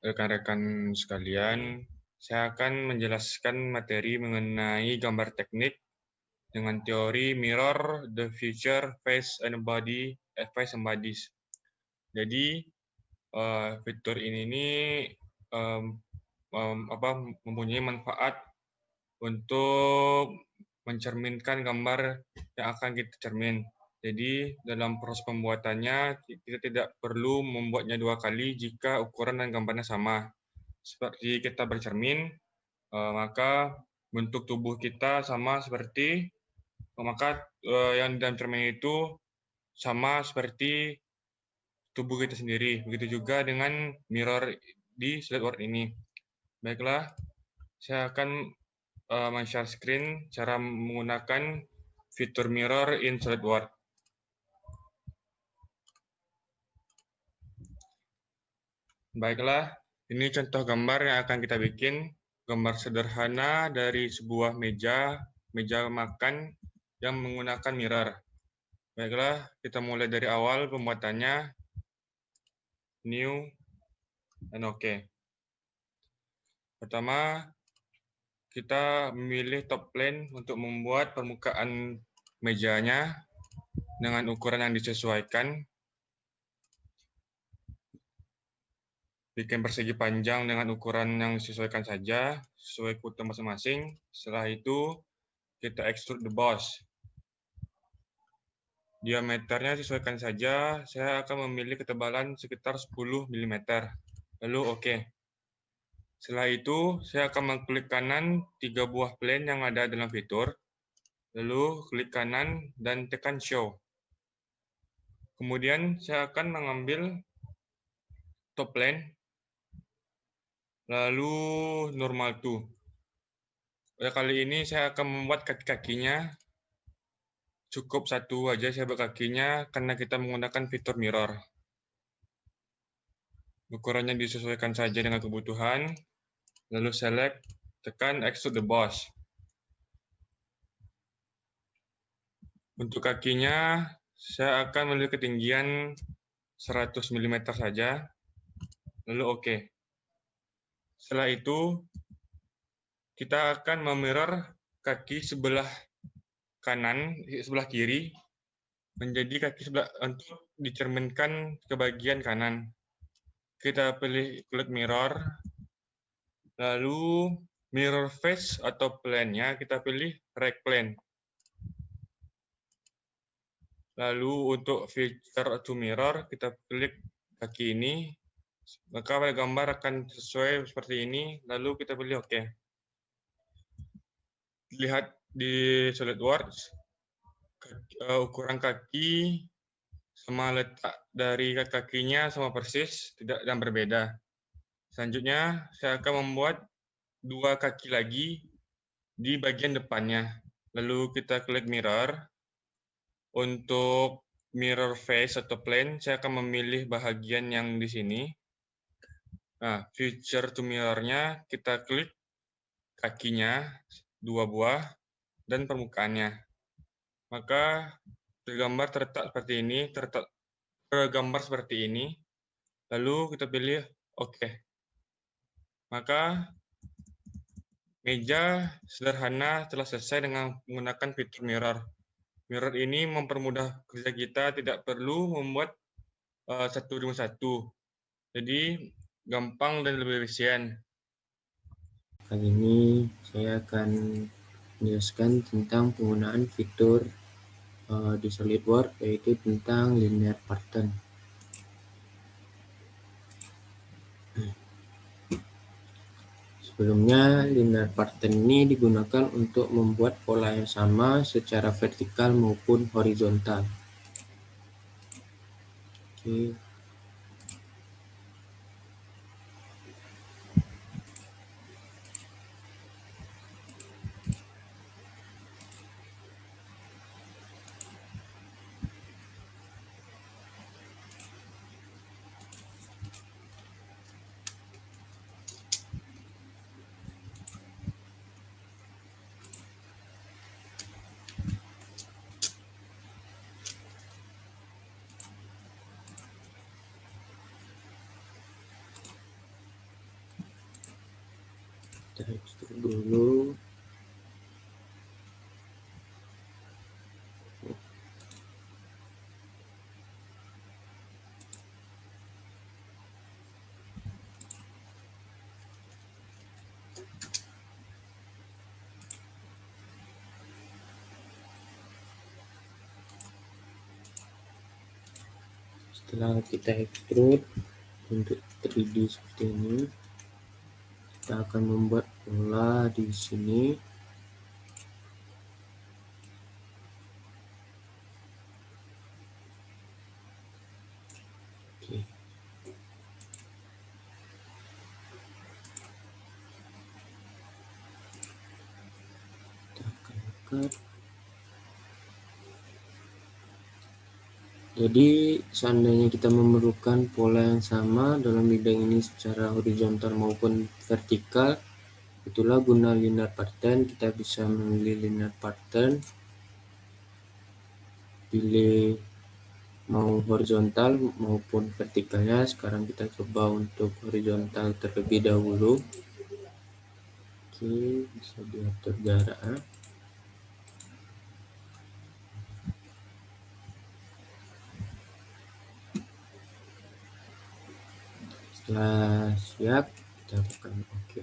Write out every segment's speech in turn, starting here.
rekan-rekan sekalian, saya akan menjelaskan materi mengenai gambar teknik dengan teori mirror, the future, face and bodies. Jadi fitur ini mempunyai manfaat untuk mencerminkan gambar yang akan kita cermin. Jadi dalam proses pembuatannya kita tidak perlu membuatnya 2 kali jika ukuran dan gambarnya sama. Seperti kita bercermin, maka bentuk tubuh kita sama seperti yang dalam cermin itu sama seperti tubuh kita sendiri. Begitu juga dengan mirror di SolidWorks ini. Baiklah, saya akan men-share screen cara menggunakan fitur mirror in SolidWorks. Baiklah, ini contoh gambar yang akan kita bikin. Gambar sederhana dari sebuah meja makan yang menggunakan mirror. Baiklah, kita mulai dari awal pembuatannya. New, dan OK. Pertama, kita memilih top plane untuk membuat permukaan mejanya dengan ukuran yang disesuaikan. Bikin persegi panjang dengan ukuran yang disesuaikan saja, sesuai kebutuhan masing-masing. Setelah itu, kita extrude the boss. Diameternya sesuaikan saja, saya akan memilih ketebalan sekitar 10 mm. Lalu OK. Setelah itu, saya akan mengklik kanan 3 buah plane yang ada dalam fitur. Lalu klik kanan dan tekan Show. Kemudian saya akan mengambil top plane, lalu normal to. Kali ini saya akan membuat kaki-kakinya. Cukup satu aja saya buat kakinya karena kita menggunakan fitur mirror. Ukurannya disesuaikan saja dengan kebutuhan. Lalu select, tekan extrude the boss. Untuk kakinya, saya akan memilih ketinggian 100 mm saja. Lalu OK. Setelah itu, kita akan memirror kaki sebelah kanan, sebelah kiri, menjadi kaki sebelah untuk dicerminkan ke bagian kanan. Kita pilih klik mirror, lalu mirror face atau plane-nya kita pilih right plane. Lalu untuk feature to mirror kita klik kaki ini, maka gambar akan sesuai seperti ini. Lalu kita pilih OK. Lihat di SolidWorks ukuran kaki sama letak dari kakinya sama persis, tidak dan berbeda. Selanjutnya saya akan membuat 2 kaki lagi di bagian depannya. Lalu kita klik mirror. Untuk mirror face atau plane, saya akan memilih bahagian yang di sini. Nah, feature to mirror-nya kita klik kakinya 2 buah dan permukaannya. Maka tergambar terletak seperti ini, tergambar seperti ini. Lalu kita pilih OK. Maka meja sederhana telah selesai dengan menggunakan fitur mirror. Mirror ini mempermudah kerja kita, tidak perlu membuat satu demi satu. Jadi gampang dan lebih efisien. Kali ini saya akan menjelaskan tentang penggunaan fitur di SolidWorks, yaitu tentang linear pattern. Sebelumnya, linear pattern ini digunakan untuk membuat pola yang sama secara vertikal maupun horizontal. Oke. Kita ekstruk dulu. Setelah kita ekstruk untuk 3D seperti ini, kita akan membuat pola di sini. Oke. Kita akan ikat. Jadi seandainya kita memerlukan pola yang sama dalam bidang ini secara horizontal maupun vertikal, itulah guna linear pattern. Kita bisa memilih linear pattern, pilih mau horizontal maupun vertikalnya. Sekarang kita coba untuk horizontal terlebih dahulu. Oke, bisa diatur jaraknya. Setelah siap, kita tekan OK.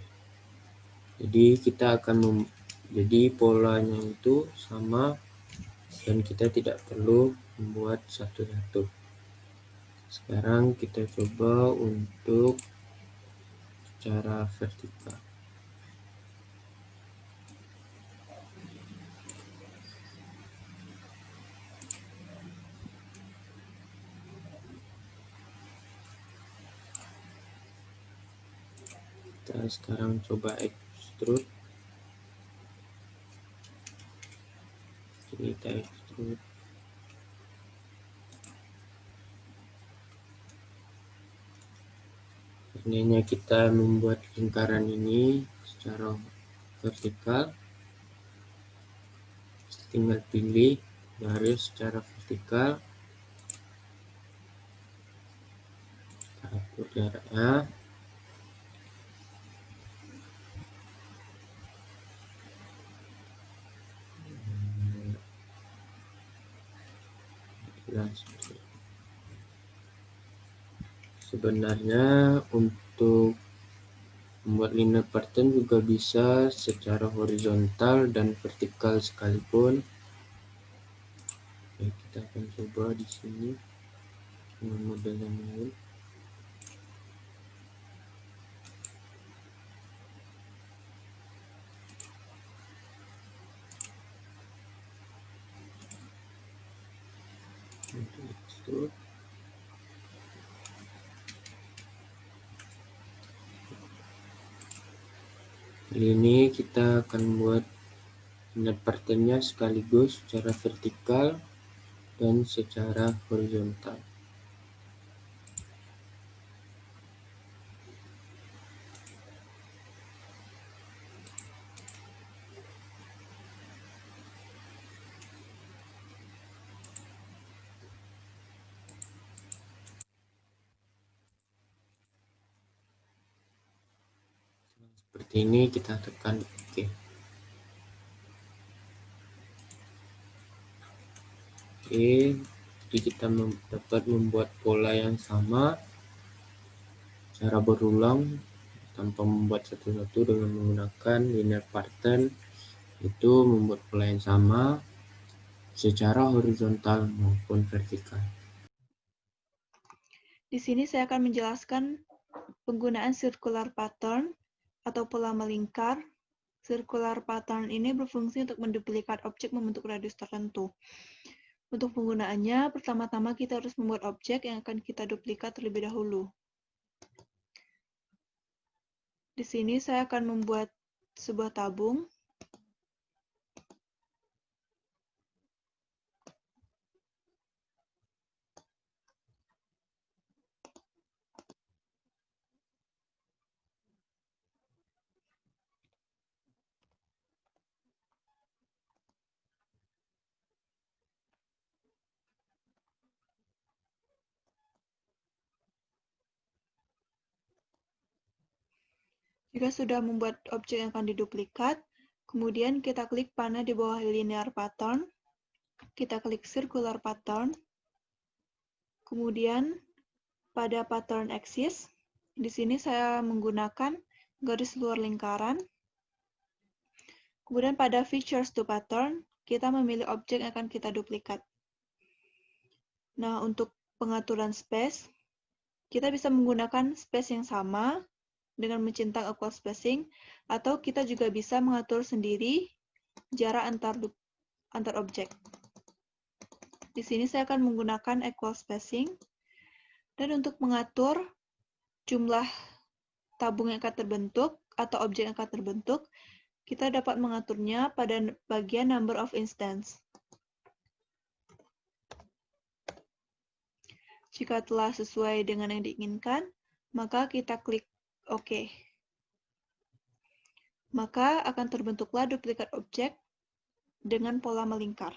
Jadi kita akan jadi polanya itu sama dan kita tidak perlu membuat satu-satu. Sekarang kita coba untuk secara vertikal. Kita sekarang coba extrude. Jadi kita extrude. Seandainya kita membuat lingkaran ini secara vertikal, tinggal pilih garis secara vertikal, atur jaraknya. Sebenarnya untuk membuat linear pattern juga bisa secara horizontal dan vertikal sekalipun. Oke, kita akan coba di sini dengan model yang lain. Untuk extrude. Kali ini kita akan buat linear patternnya sekaligus secara vertikal dan secara horizontal. Seperti ini, kita tekan OK. Oke, jadi kita dapat membuat pola yang sama secara berulang tanpa membuat satu-satu dengan menggunakan linear pattern. Itu membuat pola yang sama secara horizontal maupun vertikal. Di sini saya akan menjelaskan penggunaan circular pattern atau pola melingkar. Circular pattern ini berfungsi untuk menduplikat objek membentuk radius tertentu. Untuk penggunaannya, pertama-tama kita harus membuat objek yang akan kita duplikat terlebih dahulu. Di sini saya akan membuat sebuah tabung. Jika sudah membuat objek yang akan diduplikat, kemudian kita klik panah di bawah linear pattern, kita klik circular pattern, kemudian pada pattern axis, di sini saya menggunakan garis luar lingkaran. Kemudian pada features to pattern, kita memilih objek yang akan kita duplikat. Nah, untuk pengaturan space, kita bisa menggunakan space yang sama dengan mencentang equal spacing, atau kita juga bisa mengatur sendiri jarak antar objek. Di sini saya akan menggunakan equal spacing, dan untuk mengatur jumlah tabung yang akan terbentuk atau objek yang akan terbentuk, kita dapat mengaturnya pada bagian number of instance. Jika telah sesuai dengan yang diinginkan, maka kita klik OK. Maka akan terbentuklah duplikat objek dengan pola melingkar.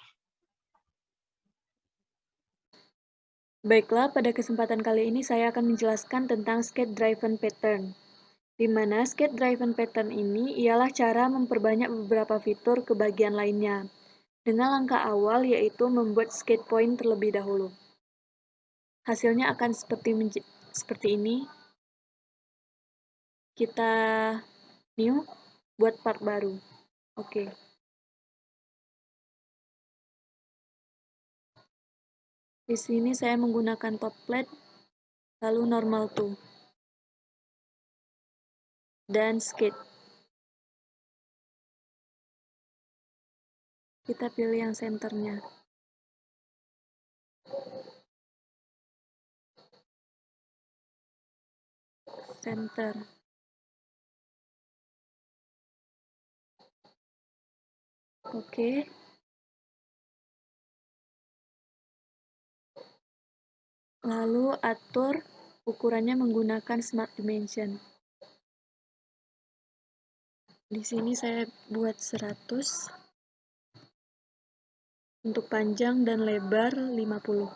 Baiklah, pada kesempatan kali ini saya akan menjelaskan tentang skate-driven pattern. Di mana skate-driven pattern ini ialah cara memperbanyak beberapa fitur ke bagian lainnya, dengan langkah awal yaitu membuat skate point terlebih dahulu. Hasilnya akan seperti ini. Kita new, buat part baru. Oke. Di sini saya menggunakan top plate, lalu normal to, dan skate. Kita pilih yang centernya. Center. Oke. Lalu atur ukurannya menggunakan Smart Dimension. Di sini saya buat 100. Untuk panjang dan lebar 50.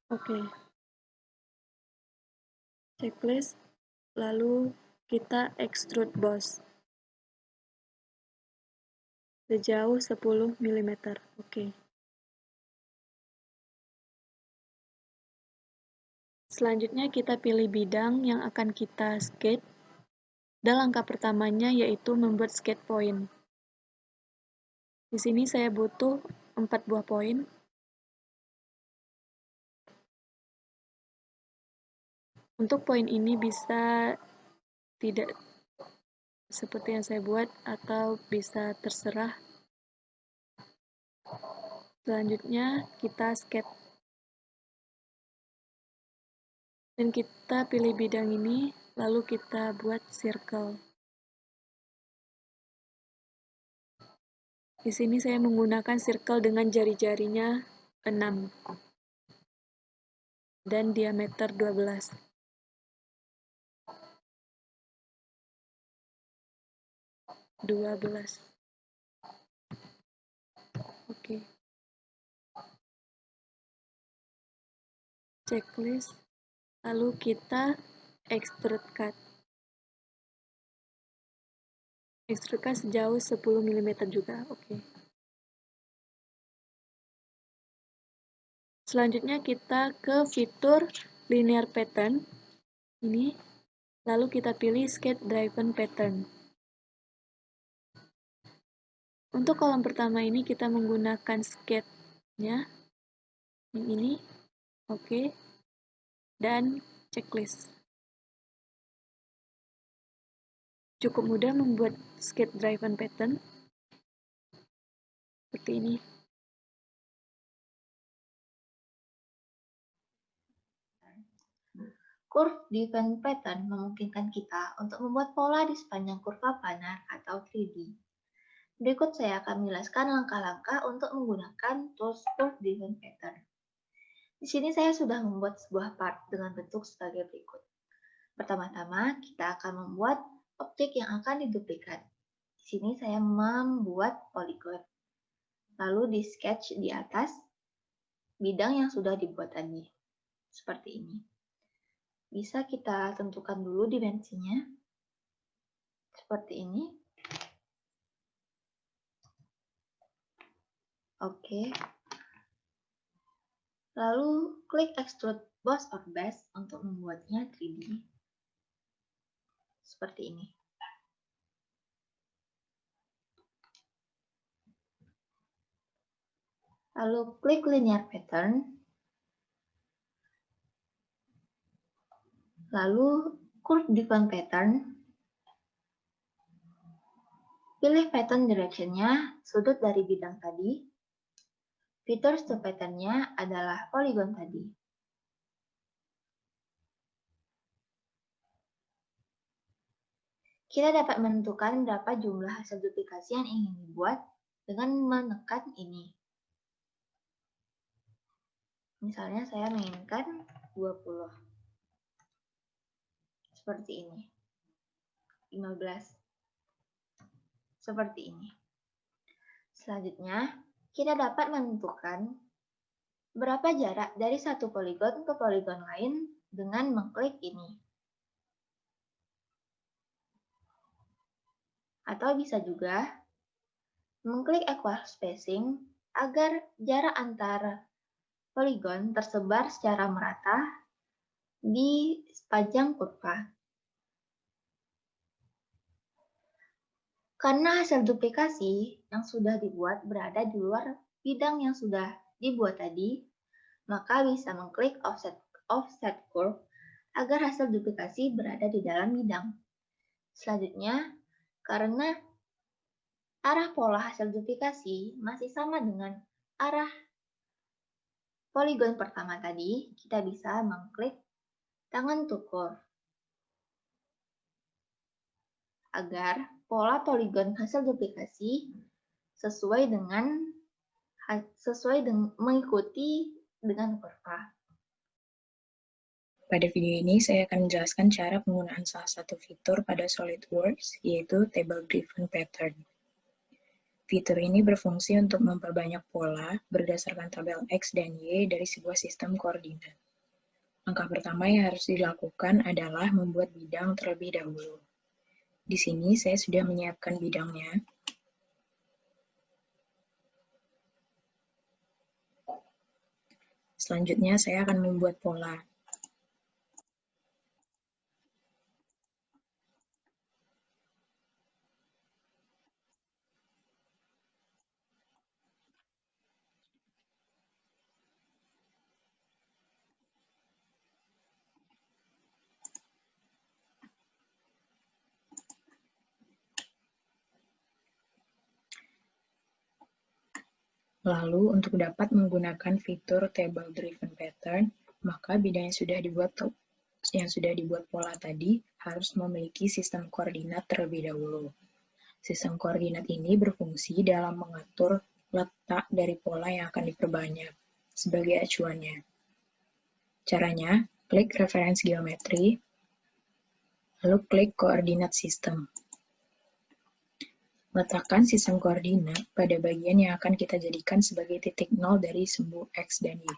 Oke. Checklist, lalu kita extrude boss. Sejauh 10 mm. Oke. Selanjutnya kita pilih bidang yang akan kita skate. Dan langkah pertamanya yaitu membuat skate point. Di sini saya butuh 4 buah poin. Untuk poin ini bisa tidak seperti yang saya buat atau bisa terserah. Selanjutnya kita skate. Dan kita pilih bidang ini, lalu kita buat circle. Di sini saya menggunakan circle dengan jari-jarinya 6 dan diameter 12. Oke. Checklist. Lalu kita extrude cut. Extrude cut sejauh 10 mm juga. Oke. Selanjutnya kita ke fitur linear pattern. Ini. Lalu kita pilih skate driven pattern. Untuk kolom pertama ini kita menggunakan skate-nya. Yang ini. Oke. Dan checklist. Cukup mudah membuat skate driven pattern. Seperti ini. Curve-driven pattern memungkinkan kita untuk membuat pola di sepanjang kurva planar atau 3D. Berikut saya akan menjelaskan langkah-langkah untuk menggunakan tools curve-driven pattern. Di sini saya sudah membuat sebuah part dengan bentuk sebagai berikut. Pertama-tama, kita akan membuat objek yang akan diduplikat. Di sini saya membuat poligon. Lalu di sketch di atas bidang yang sudah dibuat tadi. Seperti ini. Bisa kita tentukan dulu dimensinya. Seperti ini. Oke. Lalu klik extrude boss or base untuk membuatnya 3D. Seperti ini. Lalu klik linear pattern. Lalu curve define pattern. Pilih pattern direction-nya, sudut dari bidang tadi. Features to pattern-nya adalah poligon tadi. Kita dapat menentukan berapa jumlah hasil duplikasi yang ingin dibuat dengan menekan ini. Misalnya saya menginginkan 20. Seperti ini. 15. Seperti ini. Selanjutnya, kita dapat menentukan berapa jarak dari satu poligon ke poligon lain dengan mengklik ini. Atau bisa juga mengklik equal spacing agar jarak antar poligon tersebar secara merata di sepanjang kurva. Karena hasil duplikasi yang sudah dibuat berada di luar bidang yang sudah dibuat tadi, maka bisa mengklik offset curve agar hasil duplikasi berada di dalam bidang. Selanjutnya, karena arah pola hasil duplikasi masih sama dengan arah poligon pertama tadi, kita bisa mengklik tangan to curve agar pola poligon hasil duplikasi mengikuti dengan kurva. Pada video ini, saya akan menjelaskan cara penggunaan salah satu fitur pada SolidWorks, yaitu Table Driven Pattern. Fitur ini berfungsi untuk memperbanyak pola berdasarkan tabel X dan Y dari sebuah sistem koordinat. Langkah pertama yang harus dilakukan adalah membuat bidang terlebih dahulu. Di sini saya sudah menyiapkan bidangnya. Selanjutnya saya akan membuat pola. Lalu, untuk dapat menggunakan fitur Table Driven Pattern, maka bidang yang sudah dibuat pola tadi harus memiliki sistem koordinat terlebih dahulu. Sistem koordinat ini berfungsi dalam mengatur letak dari pola yang akan diperbanyak sebagai acuannya. Caranya, klik referensi geometri, lalu klik koordinat sistem. Letakkan sistem koordinat pada bagian yang akan kita jadikan sebagai titik nol dari sumbu X dan Y.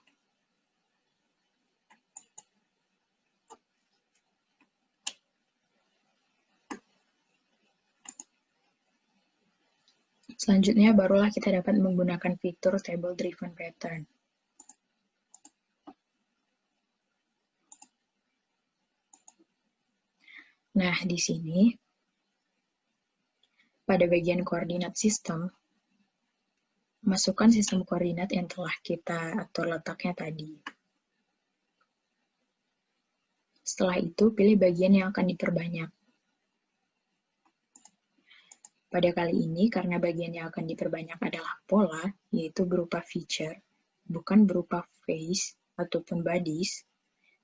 Selanjutnya, barulah kita dapat menggunakan fitur Table Driven Pattern. Nah, di sini, pada bagian koordinat sistem, masukkan sistem koordinat yang telah kita atur letaknya tadi. Setelah itu, pilih bagian yang akan diperbanyak. Pada kali ini, karena bagian yang akan diperbanyak adalah pola, yaitu berupa feature, bukan berupa face ataupun bodies,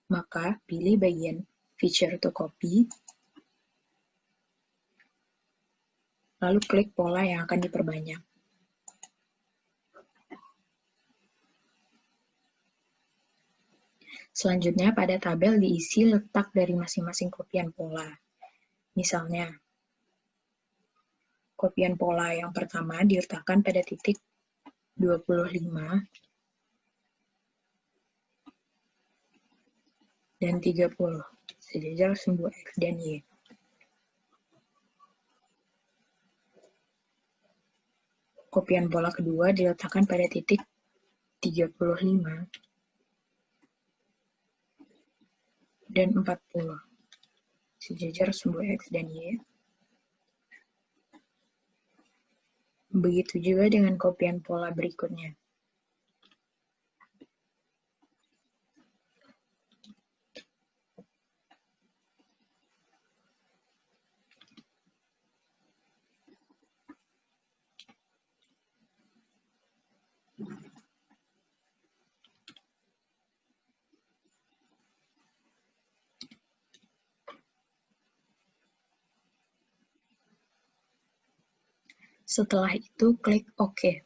maka pilih bagian feature to copy, lalu klik pola yang akan diperbanyak. Selanjutnya, pada tabel diisi letak dari masing-masing kopian pola. Misalnya, Kopian pola yang pertama diletakkan pada titik 25 dan 30, sejajar sumbu X dan Y. Kopian pola kedua diletakkan pada titik 35 dan 40, sejajar sumbu X dan Y. Begitu juga dengan kopian pola berikutnya. Setelah itu, klik OK.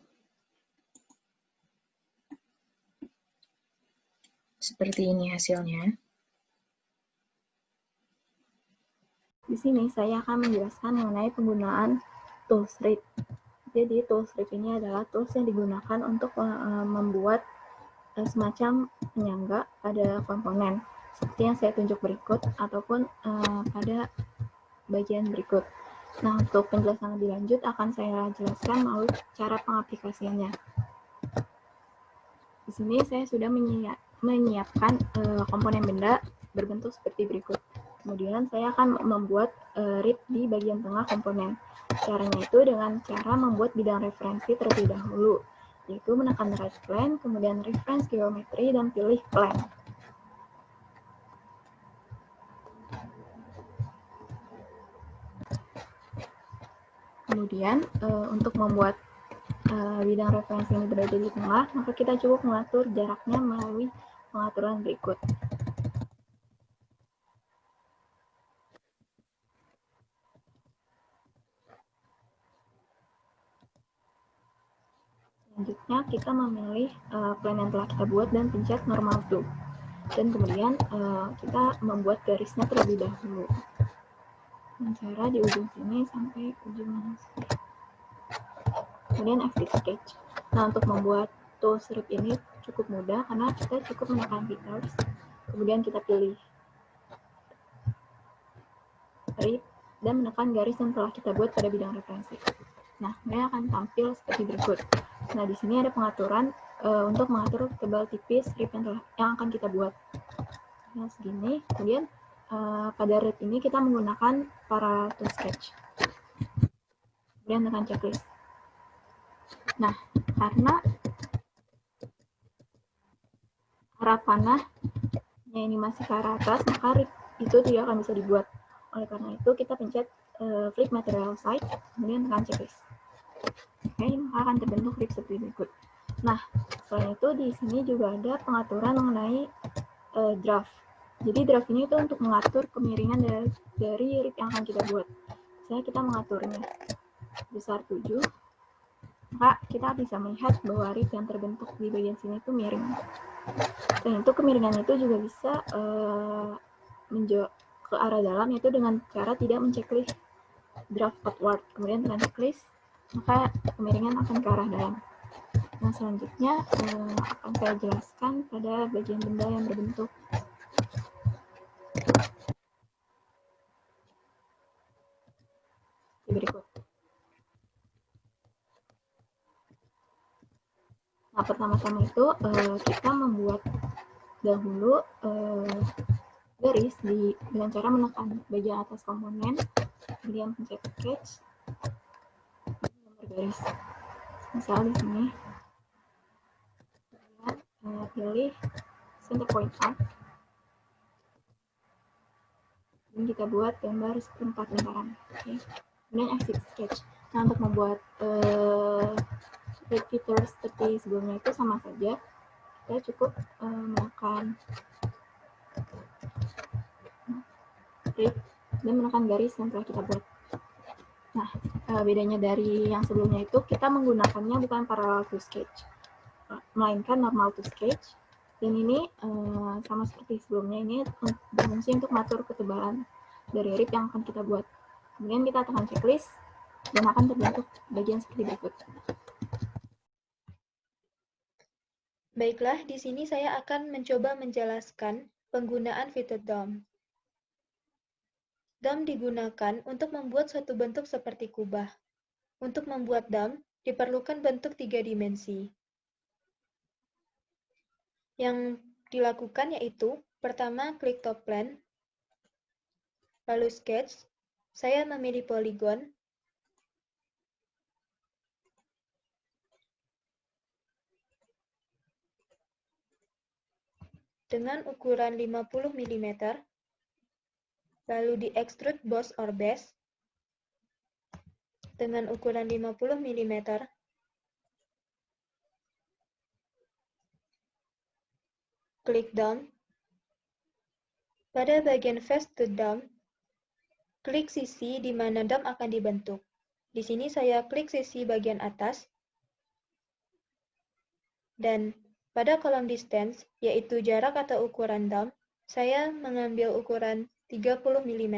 Seperti ini hasilnya. Di sini saya akan menjelaskan mengenai penggunaan toolscript. Jadi toolscript ini adalah tools yang digunakan untuk membuat semacam penyangga pada komponen, seperti yang saya tunjuk berikut ataupun pada bagian berikut. Nah, untuk penjelasan lebih lanjut akan saya jelaskan melalui cara pengaplikasiannya. Di sini saya sudah menyiapkan komponen benda berbentuk seperti berikut. Kemudian saya akan membuat rib di bagian tengah komponen. Caranya itu dengan cara membuat bidang referensi terlebih dahulu, yaitu menekan right plane, kemudian reference geometry, dan pilih plane. Kemudian untuk membuat bidang referensi ini berada di tengah, maka kita cukup mengatur jaraknya melalui pengaturan berikut. Selanjutnya kita memilih plane yang telah kita buat dan pencet normal to. Dan kemudian kita membuat garisnya terlebih dahulu. Dengan cara di ujung sini sampai ujung mana. Kemudian exit sketch. Nah, untuk membuat toolscript ini cukup mudah karena kita cukup menekan features, kemudian kita pilih rib dan menekan garis yang telah kita buat pada bidang referensi. Nah, ini akan tampil seperti berikut. Nah, di sini ada pengaturan untuk mengatur tebal tipis rib yang akan kita buat. Nah, segini. Kemudian pada rib ini kita menggunakan para tool sketch. Kemudian tekan checklist. Nah, karena arah panahnya ini masih ke arah atas, maka rib itu tidak akan bisa dibuat. Oleh karena itu, kita pencet flip material side, kemudian tekan checklist. Oke, maka akan terbentuk rib seperti berikut. Nah, selain itu di sini juga ada pengaturan mengenai draft. Jadi draft ini itu untuk mengatur kemiringan dari rib yang akan kita buat. Misalnya kita mengaturnya besar 7, maka kita bisa melihat bahwa rib yang terbentuk di bagian sini itu miring. Dan itu kemiringan itu juga bisa ke arah dalam, yaitu dengan cara tidak menceklik draft outward. Kemudian tekan checklist, maka kemiringan akan ke arah dalam. Nah, selanjutnya akan saya jelaskan pada bagian benda yang berbentuk berikut. Nah, pertama-tama itu kita membuat dahulu garis dengan cara menekan bagian atas komponen, kemudian pencet sketch, gambar garis. Misal di sini, kemudian pilih center point out, dan kita buat gambar seperempat lingkaran. Okay. Kemudian exit sketch. Nah, untuk membuat feature seperti sebelumnya itu sama saja, kita cukup menekan rib dan menekan garis yang telah kita buat. Nah, bedanya dari yang sebelumnya itu kita menggunakannya bukan parallel to sketch, melainkan normal to sketch. Dan ini sama seperti sebelumnya, ini berfungsi untuk mengatur ketebalan dari rib yang akan kita buat. Kemudian kita tekan checklist, dan akan terbentuk bagian seperti berikut. Baiklah, di sini saya akan mencoba menjelaskan penggunaan fitur DOM. DOM digunakan untuk membuat suatu bentuk seperti kubah. Untuk membuat DOM, diperlukan bentuk 3 dimensi. Yang dilakukan yaitu, pertama klik top plan, lalu sketch, saya memilih poligon, dengan ukuran 50 mm, lalu di extrude boss or base, dengan ukuran 50 mm, klik DOM. Pada bagian face to DOM, klik sisi di mana DOM akan dibentuk. Di sini saya klik sisi bagian atas, dan pada kolom distance, yaitu jarak atau ukuran DOM, saya mengambil ukuran 30 mm.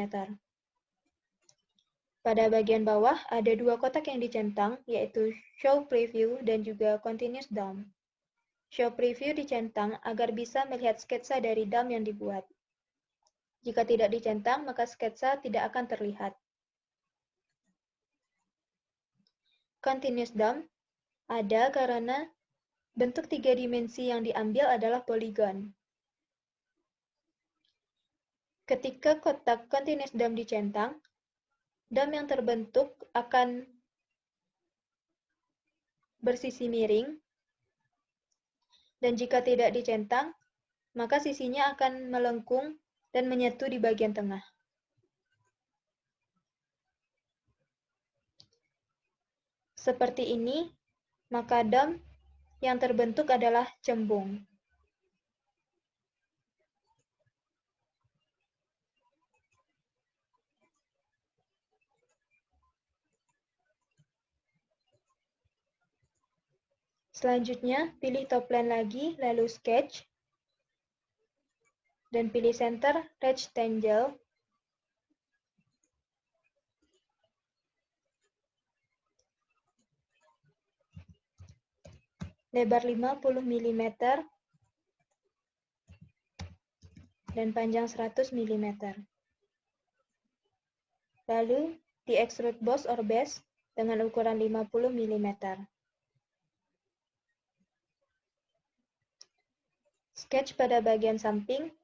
Pada bagian bawah, ada 2 kotak yang dicentang, yaitu Show Preview dan juga Continuous DOM. Show Preview dicentang agar bisa melihat sketsa dari DOM yang dibuat. Jika tidak dicentang, maka sketsa tidak akan terlihat. Continuous DOM ada karena bentuk 3 dimensi yang diambil adalah poligon. Ketika kotak Continuous DOM dicentang, DOM yang terbentuk akan bersisi miring, dan jika tidak dicentang, maka sisinya akan melengkung dan menyatu di bagian tengah. Seperti ini, maka DOM yang terbentuk adalah cembung. Selanjutnya, pilih top plan lagi, lalu sketch, dan pilih center rectangle, lebar 50 mm, dan panjang 100 mm. Lalu, di extrude boss or base dengan ukuran 50 mm. Sketch pada bagian samping,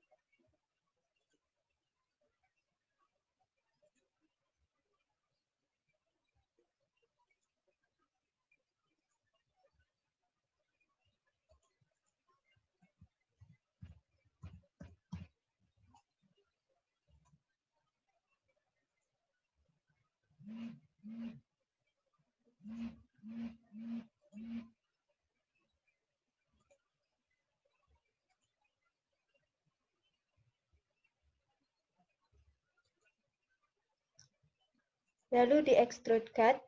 lalu di extrude cut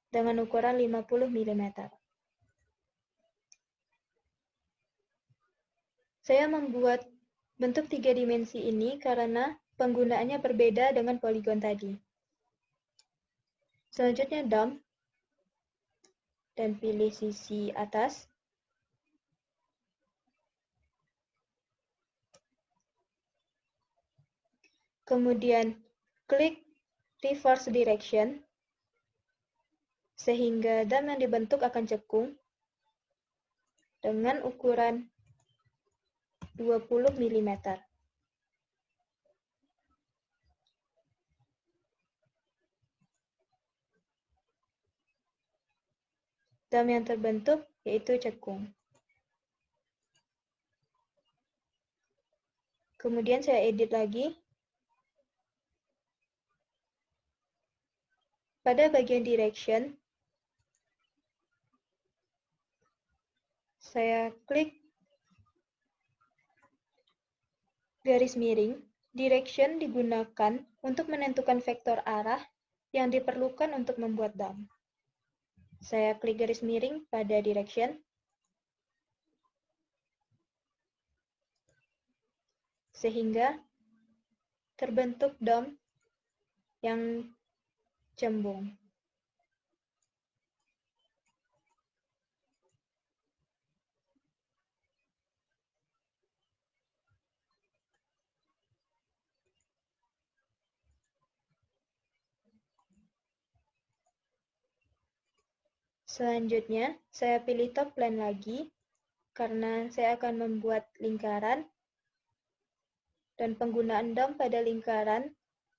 dengan ukuran 50 mm. Saya membuat bentuk 3 dimensi ini karena penggunaannya berbeda dengan poligon tadi. Selanjutnya DOM, dan pilih sisi atas. Kemudian klik reverse direction, sehingga DOM yang dibentuk akan cekung dengan ukuran 20 mm. DOM yang terbentuk yaitu cekung. Kemudian saya edit lagi. Pada bagian direction, saya klik garis miring. Direction digunakan untuk menentukan vektor arah yang diperlukan untuk membuat DOM. Saya klik garis miring pada direction. Sehingga terbentuk DOM yang cembung. Selanjutnya, saya pilih top plane lagi, karena saya akan membuat lingkaran, dan penggunaan DOM pada lingkaran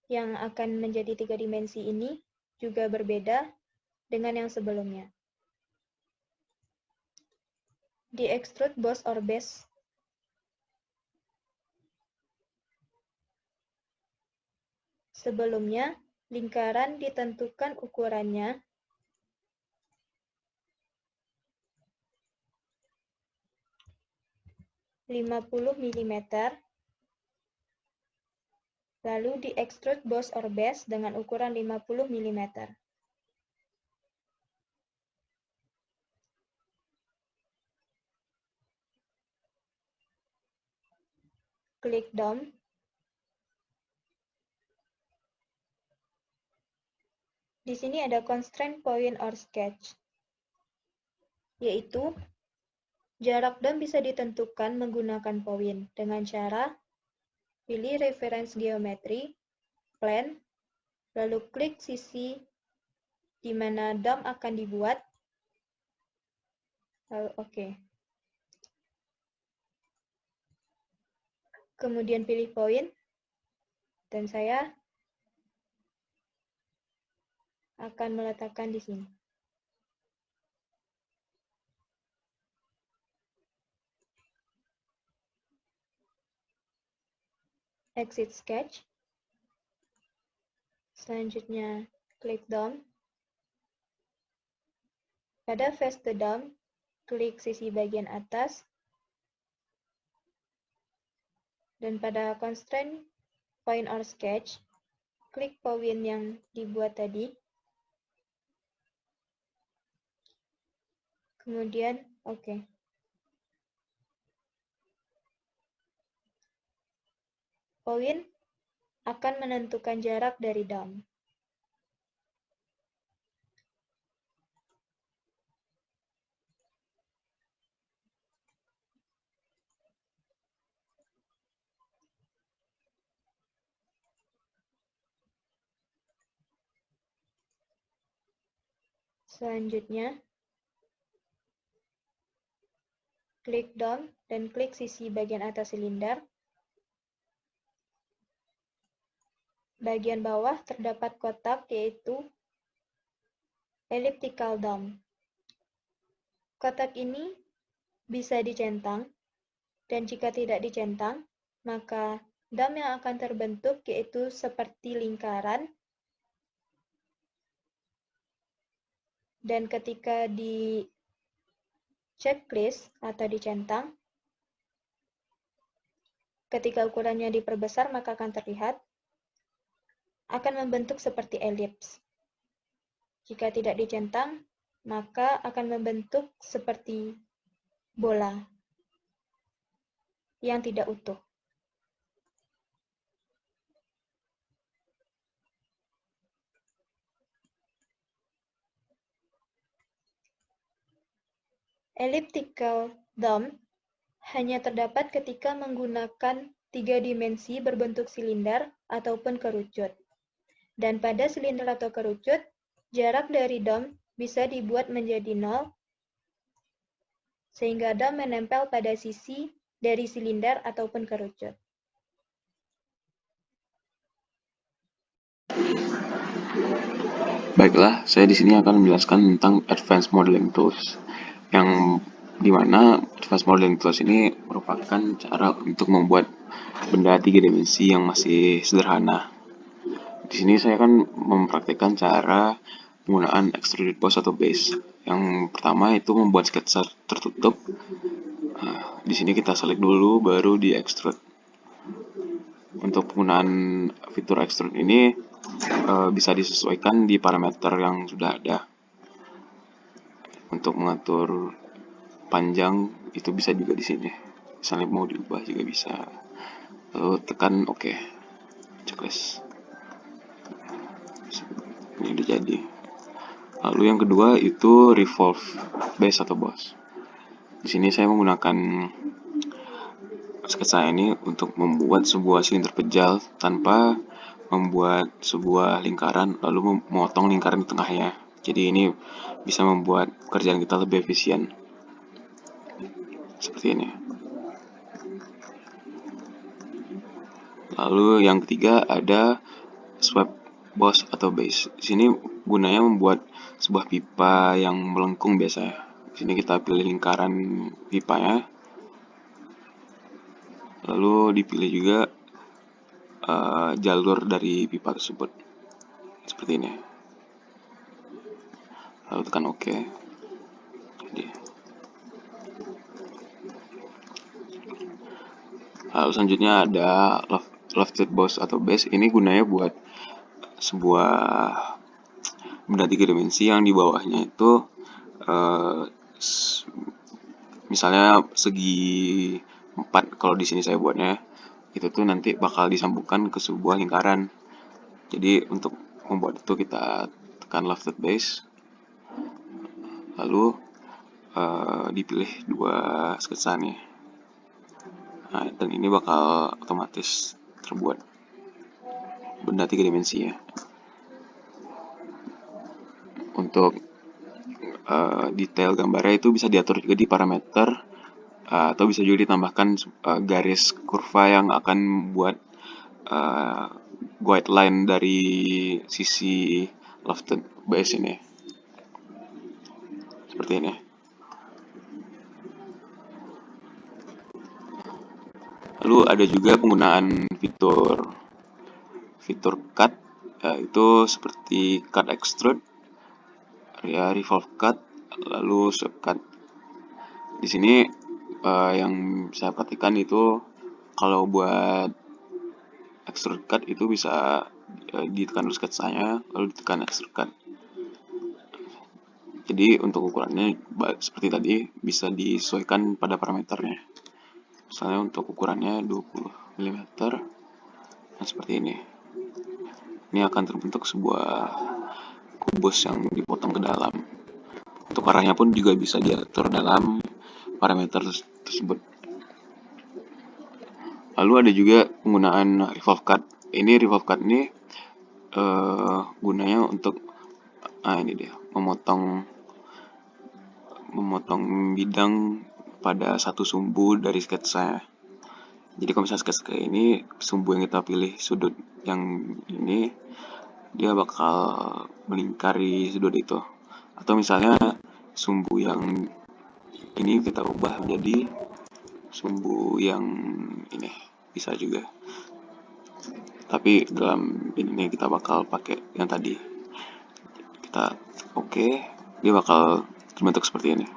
yang akan menjadi 3 dimensi ini juga berbeda dengan yang sebelumnya. Di extrude boss or base, sebelumnya lingkaran ditentukan ukurannya 50 mm, lalu di extrude boss or base dengan ukuran 50 mm. Klik DOM. Di sini ada constraint point or sketch, yaitu jarak DOM bisa ditentukan menggunakan poin dengan cara pilih reference geometry, plane, lalu klik sisi di mana DOM akan dibuat, lalu oke. Kemudian pilih poin, dan saya akan meletakkan di sini. Exit sketch. Selanjutnya, klik DOM. Pada face to DOM, klik sisi bagian atas. Dan pada constraint point or sketch, klik poin yang dibuat tadi. Kemudian, oke. Poin akan menentukan jarak dari DOM. Selanjutnya, klik DOM dan klik sisi bagian atas silinder. Bagian bawah terdapat kotak, yaitu elliptical DOM. Kotak ini bisa dicentang, dan jika tidak dicentang, maka DOM yang akan terbentuk yaitu seperti lingkaran, dan ketika di checklist atau dicentang, ketika ukurannya diperbesar maka akan terlihat, akan membentuk seperti elips. Jika tidak dicentang, maka akan membentuk seperti bola yang tidak utuh. Elliptical DOM hanya terdapat ketika menggunakan 3 dimensi berbentuk silinder ataupun kerucut. Dan pada silinder atau kerucut, jarak dari DOM bisa dibuat menjadi 0, sehingga DOM menempel pada sisi dari silinder ataupun kerucut. Baiklah, saya di sini akan menjelaskan tentang Advanced Modeling Tools, yang dimana Advanced Modeling Tools ini merupakan cara untuk membuat benda 3 dimensi yang masih sederhana. Di sini saya akan mempraktikkan cara penggunaan extruded boss atau base. Yang pertama itu membuat sketsa tertutup. Nah, di sini kita select dulu, baru di extrude. Untuk penggunaan fitur extrude ini bisa disesuaikan di parameter yang sudah ada. Untuk mengatur panjang itu bisa juga di sini. Misalnya mau diubah juga bisa. Lalu tekan OK. Checklist. Ini udah jadi. Lalu yang kedua itu revolve base atau boss. Di sini saya menggunakan sketsa ini untuk membuat sebuah silinder pejal tanpa membuat sebuah lingkaran lalu memotong lingkaran di tengahnya. Jadi ini bisa membuat pekerjaan kita lebih efisien. Seperti ini. Lalu yang ketiga ada sweep boss atau base. Di sini gunanya membuat sebuah pipa yang melengkung biasanya. Di sini kita pilih lingkaran pipanya. Lalu dipilih juga jalur dari pipa tersebut. Seperti ini. Lalu tekan OK. Jadi. Lalu selanjutnya ada lofted boss atau base. Ini gunanya buat sebuah benda 3 dimensi yang di bawahnya itu misalnya segi 4 kalau di sini saya buatnya itu tuh nanti bakal disambungkan ke sebuah lingkaran. Jadi untuk membuat itu kita tekan lofted base, lalu dipilih dua sketsa nih. Nah, dan ini bakal otomatis terbuat benda 3 dimensi ya. Untuk detail gambarnya itu bisa diatur juga di parameter atau bisa juga ditambahkan garis kurva yang akan membuat guide line dari sisi lofted base ini. Seperti ini. Lalu ada juga penggunaan fitur cut, itu seperti cut extrude, ya, revolve cut, lalu sweep cut. Di sini yang saya perhatikan itu kalau buat extrude cut itu bisa ditekan dulu sketsanya, lalu ditekan extrude cut. Jadi untuk ukurannya seperti tadi bisa disesuaikan pada parameternya. Misalnya untuk ukurannya 20 mm, nah seperti ini. Ini akan terbentuk sebuah kubus yang dipotong ke dalam. Untuk arahnya pun juga bisa diatur dalam parameter tersebut. Lalu ada juga penggunaan revolve cut. Ini revolve cut ini gunanya untuk ini dia, memotong bidang pada satu sumbu dari sketsa. Jadi kalau misalnya sketsa kayak ini, sumbu yang kita pilih sudut yang ini, dia bakal melingkari sudut itu. Atau misalnya sumbu yang ini kita ubah menjadi sumbu yang ini, bisa juga. Tapi dalam ini kita bakal pakai yang tadi. Kita oke, dia bakal terbentuk seperti ini.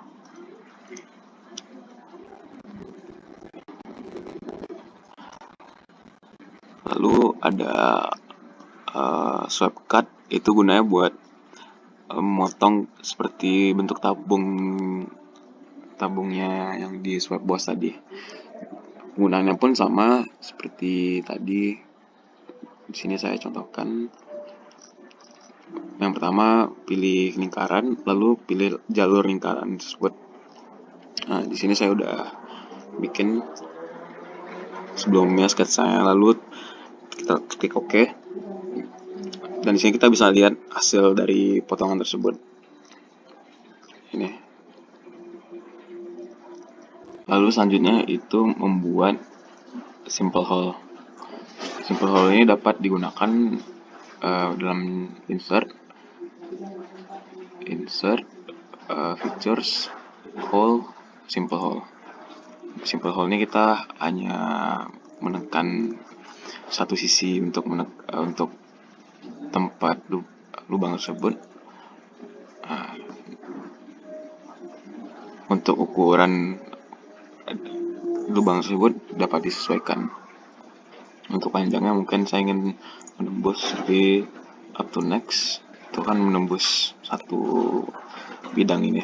Lalu ada sweep cut, itu gunanya buat memotong seperti bentuk tabungnya yang di sweep boss tadi. Penggunaannya pun sama seperti tadi. Di sini saya contohkan. Yang pertama pilih lingkaran, lalu pilih jalur lingkaran tersebut. Nah, di sini saya udah bikin sebelumnya sketsanya, lalu kita klik OK. Dan di sini kita bisa lihat hasil dari potongan tersebut. Ini. Lalu selanjutnya itu membuat simple hole. Simple hole ini dapat digunakan dalam insert, features, hole, simple hole. Simple hole ini kita hanya menekan satu sisi untuk tempat lubang tersebut. Untuk ukuran lubang tersebut dapat disesuaikan. Untuk panjangnya mungkin saya ingin menembus lebih up to next, itu kan menembus satu bidang ini.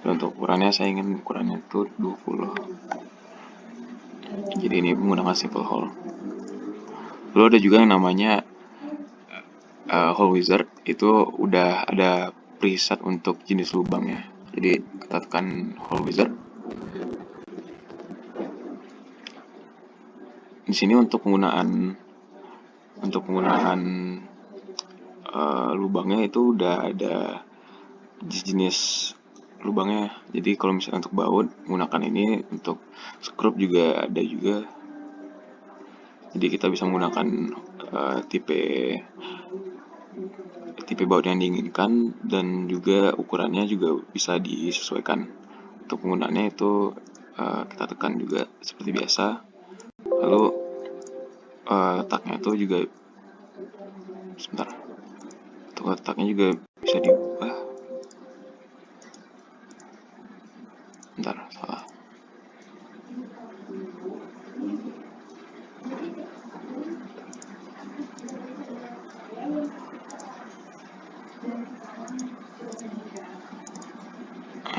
Dan untuk ukurannya saya ingin ukurannya itu 20. Jadi ini menggunakan simple hole. Lalu ada juga yang namanya Hole Wizard itu udah ada preset untuk jenis lubangnya. Jadi kita tekan Hole Wizard. Di sini untuk penggunaan lubangnya itu udah ada jenis lubangnya. Jadi kalau misalnya untuk baut menggunakan ini, untuk skrup juga ada juga. Jadi kita bisa menggunakan tipe baut yang diinginkan, dan juga ukurannya juga bisa disesuaikan. Untuk penggunaannya itu kita tekan juga seperti biasa. Lalu letaknya itu juga sebentar. Untuk letaknya juga bisa diubah. Bentar, salah.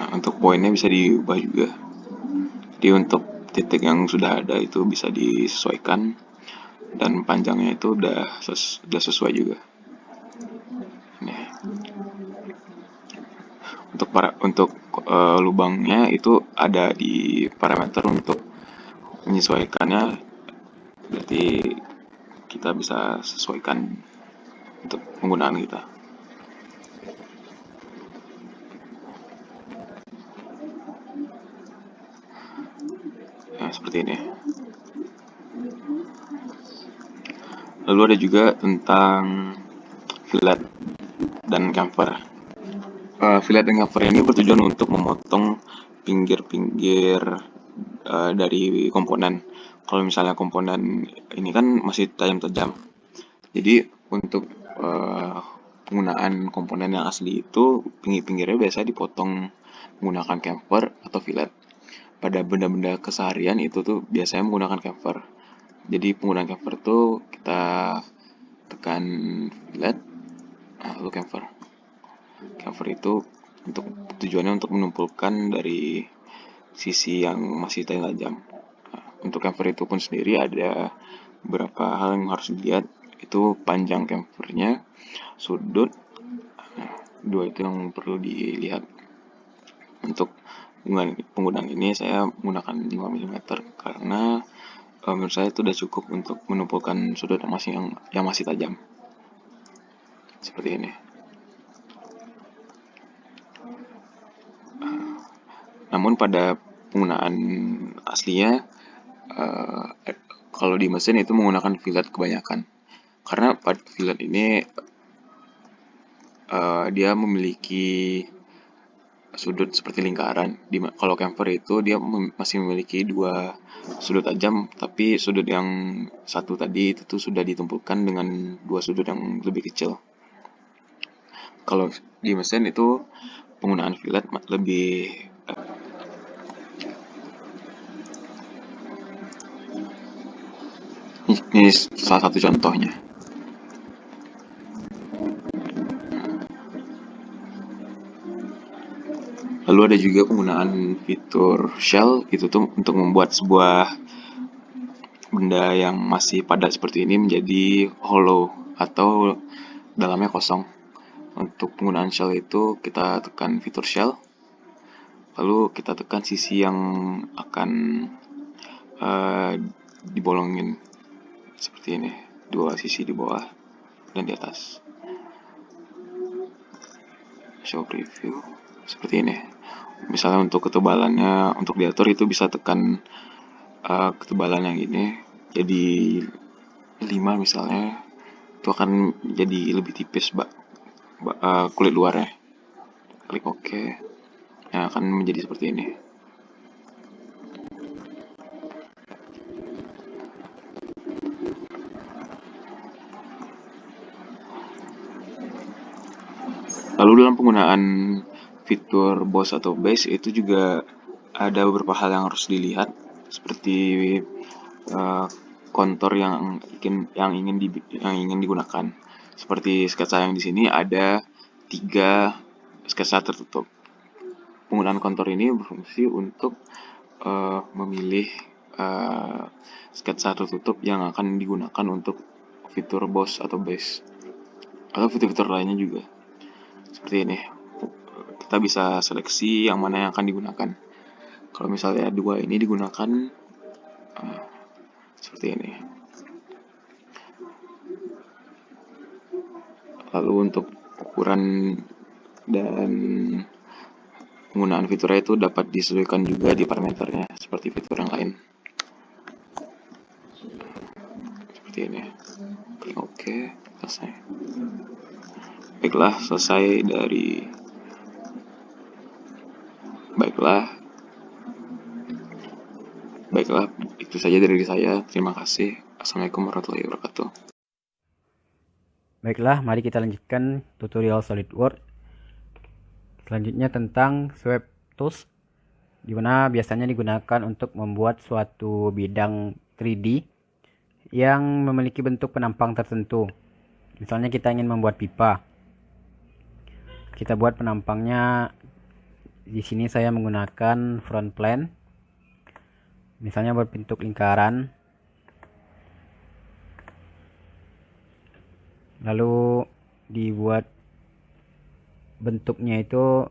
Untuk poinnya bisa diubah juga. Jadi untuk titik yang sudah ada itu bisa disesuaikan, dan panjangnya itu udah sesuai juga. Nih. Untuk lubangnya itu ada di parameter untuk menyesuaikannya. Berarti kita bisa sesuaikan untuk penggunaan kita. Nah, seperti ini. Lalu ada juga tentang fillet dan chamfer. Fillet dan chamfer ini bertujuan untuk memotong pinggir-pinggir dari komponen. Kalau misalnya komponen ini kan masih tajam-tajam. Jadi untuk penggunaan komponen yang asli itu pinggir-pinggirnya biasa dipotong menggunakan chamfer atau fillet. Pada benda-benda keseharian itu tuh biasanya menggunakan chamfer. Jadi penggunaan chamfer tuh kita tekan fillet, lalu chamfer. Chamfer itu untuk tujuannya untuk menumpulkan dari sisi yang masih tajam. Untuk chamfer itu pun sendiri ada beberapa hal yang harus dilihat. Itu panjang chamfernya, sudut, dua itu yang perlu dilihat. Untuk penggunaan ini saya menggunakan 5 mm karena menurut saya itu udah cukup untuk menumpulkan sudut yang masih tajam. Seperti ini. Namun pada penggunaan aslinya, kalau di mesin itu menggunakan fillet kebanyakan. Karena pada fillet ini dia memiliki sudut seperti lingkaran. Kalau chamfer itu dia masih memiliki 2 sudut tajam, tapi sudut yang satu tadi itu tuh sudah ditumpulkan dengan 2 sudut yang lebih kecil. Kalau di mesin itu penggunaan fillet lebih ini salah satu contohnya. Lalu ada juga penggunaan fitur shell, itu tuh untuk membuat sebuah benda yang masih padat seperti ini menjadi hollow atau dalamnya kosong. Untuk penggunaan shell itu kita tekan fitur shell, lalu kita tekan sisi yang akan dibolongin seperti ini, 2 sisi di bawah dan di atas. Show preview seperti ini. Misalnya untuk ketebalannya, untuk diatur itu bisa tekan ketebalan yang ini jadi 5 misalnya, itu akan jadi lebih tipis kulit luarnya. Klik OK, yang akan menjadi seperti ini. Lalu dalam penggunaan fitur boss atau base itu juga ada beberapa hal yang harus dilihat, seperti kontur yang ingin digunakan. Seperti sketsa yang di sini ada 3 sketsa tertutup. Penggunaan kontur ini berfungsi untuk memilih sketsa tertutup yang akan digunakan untuk fitur boss atau base. atau fitur-fitur lainnya juga. Seperti ini. Kita bisa seleksi yang mana yang akan digunakan. Kalau misalnya dua ini digunakan seperti ini. Lalu untuk ukuran dan penggunaan fiturnya itu dapat disesuaikan juga di parameternya seperti fitur yang lain. Seperti ini. Klik OK, selesai. Baiklah, selesai dari Baiklah, itu saja dari saya. Terima kasih. Assalamualaikum warahmatullahi wabarakatuh. Baiklah, mari kita lanjutkan tutorial SolidWorks. Selanjutnya tentang Sweep Tools, di mana biasanya digunakan untuk membuat suatu bidang 3D yang memiliki bentuk penampang tertentu. Misalnya kita ingin membuat pipa. Kita buat penampangnya. Di sini saya menggunakan front plane. Misalnya berbentuk lingkaran. Lalu dibuat bentuknya itu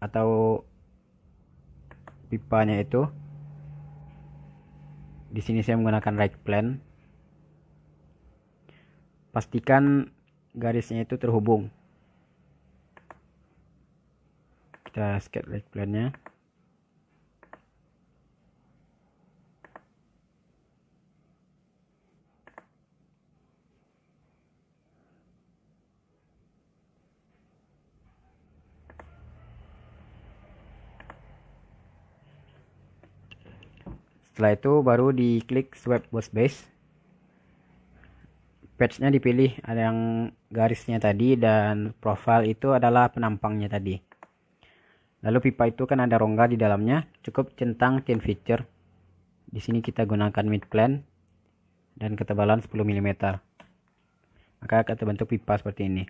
atau pipanya itu. Di sini saya menggunakan right plane. Pastikan garisnya itu terhubung. Kita sketch right plane-nya. Setelah itu baru diklik Sweep Boss Base. Patch-nya dipilih, ada yang garisnya tadi dan profile itu adalah penampangnya tadi. Lalu pipa itu kan ada rongga di dalamnya, cukup centang thin feature. Di sini kita gunakan mid plane dan ketebalan 10 mm. Maka akan terbentuk pipa seperti ini.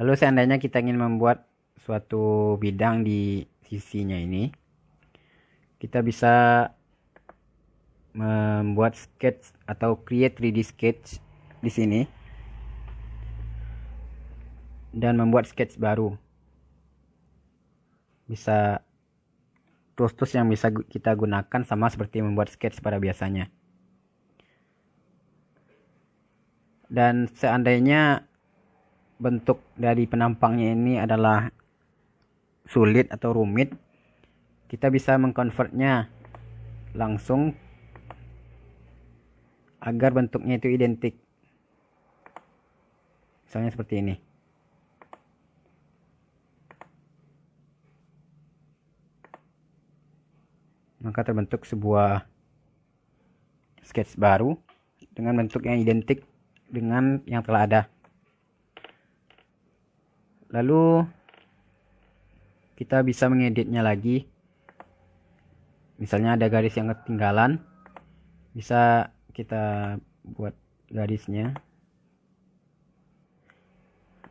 Lalu seandainya kita ingin membuat suatu bidang di sisinya ini, kita bisa membuat sketch atau create 3D sketch di sini dan membuat sketch baru. Bisa tools yang bisa kita gunakan sama seperti membuat sketch pada biasanya. Dan seandainya bentuk dari penampangnya ini adalah sulit atau rumit, kita bisa mengkonvertnya langsung agar bentuknya itu identik. Misalnya seperti ini. Maka terbentuk sebuah sketch baru dengan bentuk yang identik dengan yang telah ada. Lalu kita bisa mengeditnya lagi. Misalnya ada garis yang ketinggalan, bisa kita buat garisnya.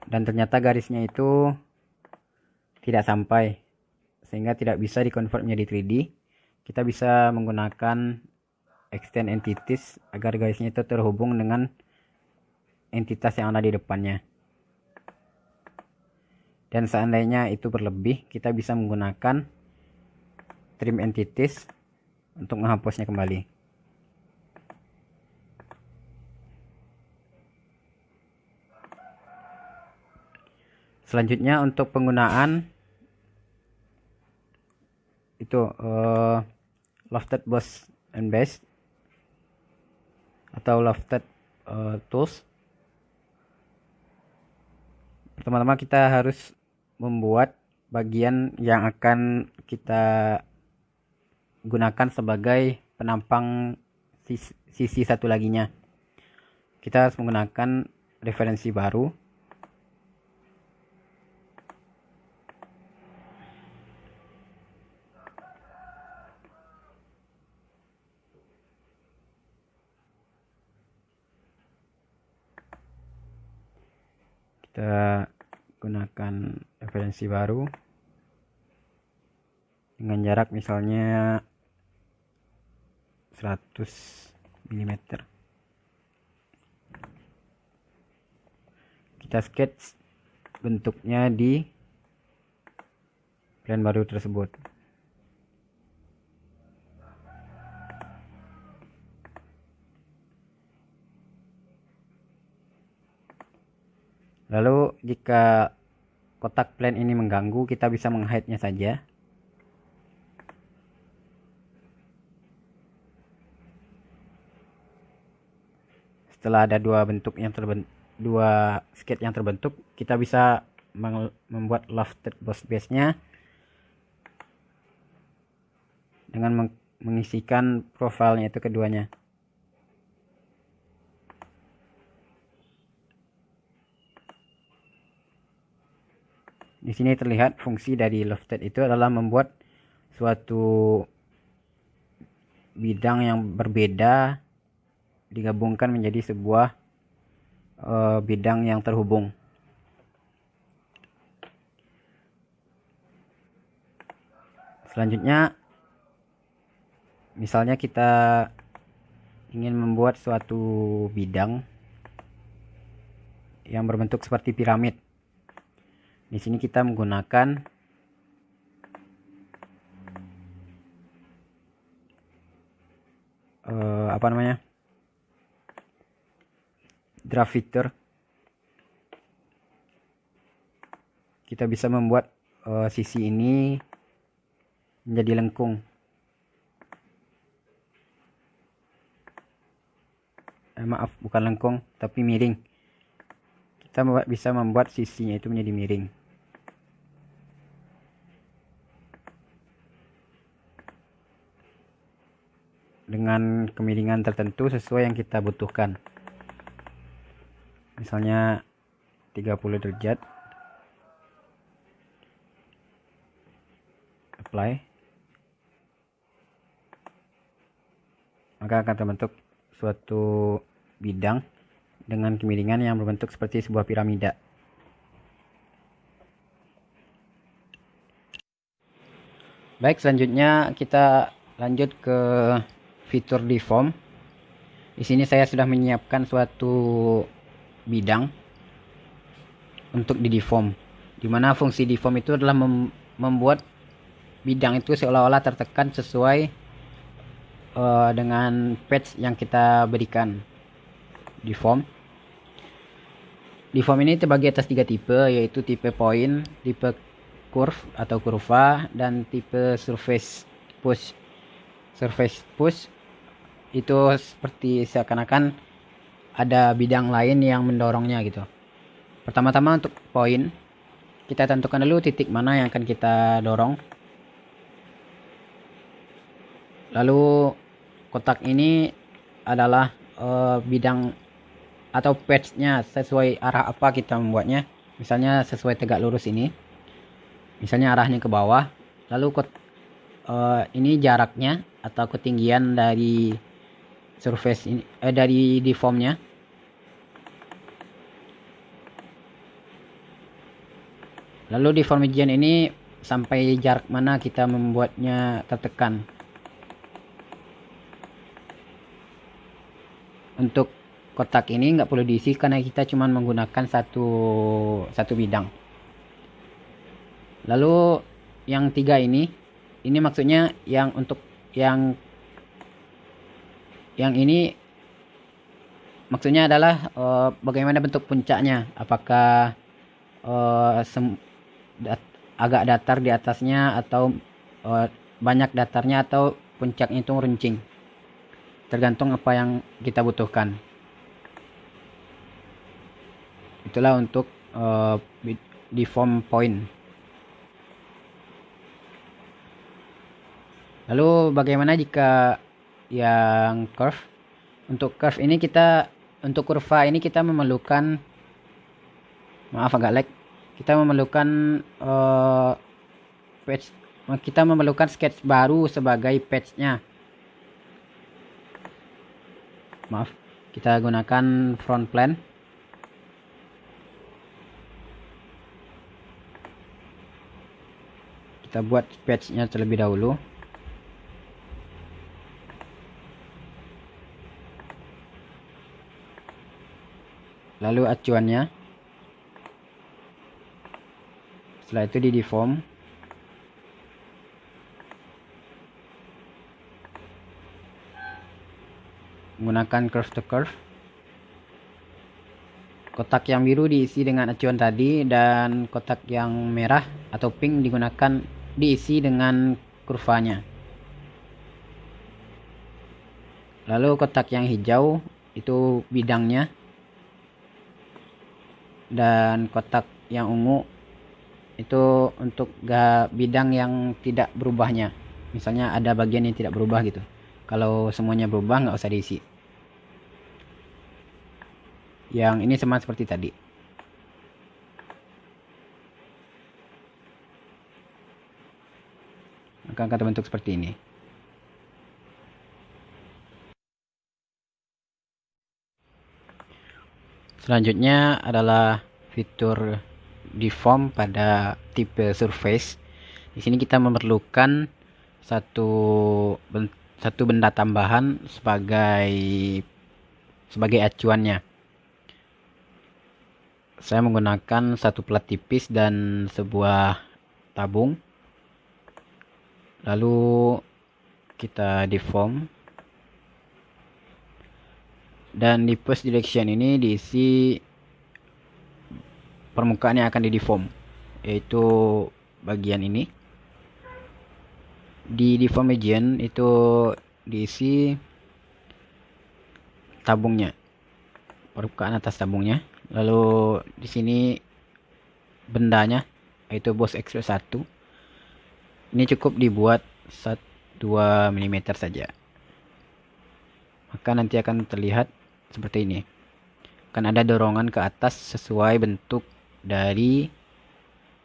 Dan ternyata garisnya itu tidak sampai, sehingga tidak bisa dikonvert menjadi 3D. Kita bisa menggunakan extend entities agar garisnya itu terhubung dengan entitas yang ada di depannya. Dan seandainya itu berlebih, kita bisa menggunakan trim entities untuk menghapusnya kembali. Selanjutnya untuk penggunaan itu lofted boss and base atau lofted tools. Pertama-tama kita harus membuat bagian yang akan kita gunakan sebagai penampang sisi satu laginya. Kita harus menggunakan referensi baru. Kita gunakan referensi baru dengan jarak misalnya 100 mm. Kita sketch bentuknya di plan baru tersebut. Lalu jika kotak plan ini mengganggu, kita bisa menghide-nya saja. Setelah ada dua sketch yang terbentuk, kita bisa membuat lofted base-nya dengan mengisikan profilnya itu keduanya. Di sini terlihat fungsi dari lofted itu adalah membuat suatu bidang yang berbeda digabungkan menjadi sebuah bidang yang terhubung. Selanjutnya, misalnya kita ingin membuat suatu bidang yang berbentuk seperti piramid. Di sini kita menggunakan draft feature. Kita bisa membuat sisi ini menjadi lengkung. Maaf, bukan lengkung, tapi miring. Kita bisa membuat sisinya itu menjadi miring. Dengan kemiringan tertentu sesuai yang kita butuhkan. Misalnya 30 derajat. Apply. Maka akan terbentuk suatu bidang dengan kemiringan yang berbentuk seperti sebuah piramida. Baik, selanjutnya kita lanjut ke fitur deform. Di sini saya sudah menyiapkan suatu bidang untuk di deform, di mana fungsi deform itu adalah membuat bidang itu seolah-olah tertekan sesuai dengan patch yang kita berikan. Deform ini terbagi atas 3 tipe, yaitu tipe point, tipe curve atau kurva, dan tipe surface push. Surface push itu seperti seakan-akan ada bidang lain yang mendorongnya gitu. Pertama-tama untuk point, kita tentukan dulu titik mana yang akan kita dorong. Lalu kotak ini adalah bidang atau patch-nya sesuai arah apa kita membuatnya. Misalnya sesuai tegak lurus ini. Misalnya arahnya ke bawah. Lalu ini jaraknya atau ketinggian dari surface ini, dari deformnya. Lalu deform region ini sampai jarak mana kita membuatnya tertekan. Untuk kotak ini nggak perlu diisi karena kita cuma menggunakan satu bidang. Lalu yang 3 ini maksudnya yang untuk yang ini maksudnya adalah bagaimana bentuk puncaknya, apakah agak datar di atasnya atau banyak datarnya atau puncaknya itu runcing, tergantung apa yang kita butuhkan. Itulah untuk deform point. Lalu bagaimana jika yang curve? Untuk curve ini untuk kurva ini kita memerlukan, maaf agak lag, kita memerlukan patch, kita memerlukan sketch baru sebagai patch-nya. Maaf, kita gunakan front plan. Kita buat patch-nya terlebih dahulu. lalu acuannya. Setelah itu di deform. Menggunakan curve to curve. Kotak yang biru diisi dengan acuan tadi, dan kotak yang merah atau pink diisi dengan kurvanya. Lalu kotak yang hijau itu bidangnya, dan kotak yang ungu itu untuk bidang yang tidak berubahnya. Misalnya ada bagian yang tidak berubah gitu. Kalau semuanya berubah nggak usah diisi. Yang ini sama seperti tadi. Akan terbentuk seperti ini. Selanjutnya adalah fitur deform pada tipe surface. Di sini kita memerlukan satu benda tambahan sebagai acuannya. Saya menggunakan satu plat tipis dan sebuah tabung. Lalu kita deform. Dan di post direction ini diisi permukaan yang akan di deform, yaitu bagian ini. Di deform region itu diisi tabungnya, permukaan atas tabungnya. Lalu di sini bendanya, yaitu boss express 1. Ini cukup dibuat 2 mm saja. Maka nanti akan terlihat seperti ini. Akan ada dorongan ke atas sesuai bentuk dari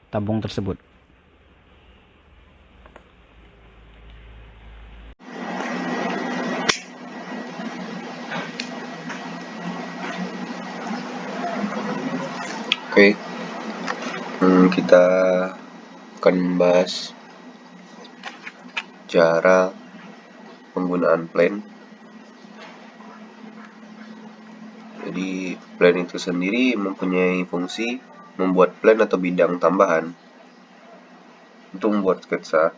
tabung tersebut. Oke, kita akan membahas cara penggunaan plane. Jadi plane itu sendiri mempunyai fungsi membuat plane atau bidang tambahan untuk membuat sketsa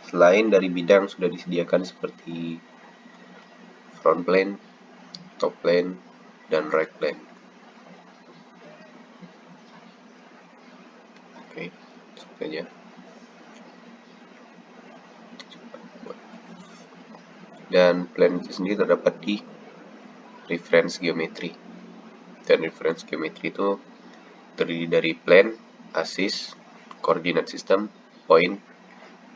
selain dari bidang sudah disediakan seperti front plane, top plane, dan right plane. Oke, saja. Dan plane itu sendiri terdapat di reference geometry. Dan reference geometry itu terdiri dari plane, axis, coordinate system, point,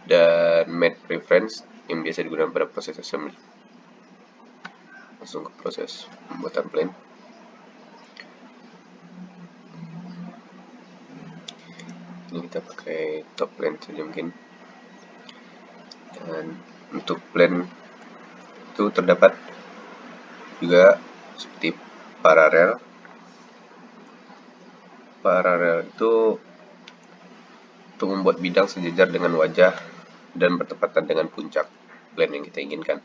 dan map reference yang biasa digunakan pada proses assembly. Langsung ke proses pembuatan plane. Ini kita pakai top plane saja mungkin. Dan untuk plane itu terdapat juga seperti paralel. Paralel itu untuk membuat bidang sejajar dengan wajah dan bertepatan dengan puncak plane yang kita inginkan.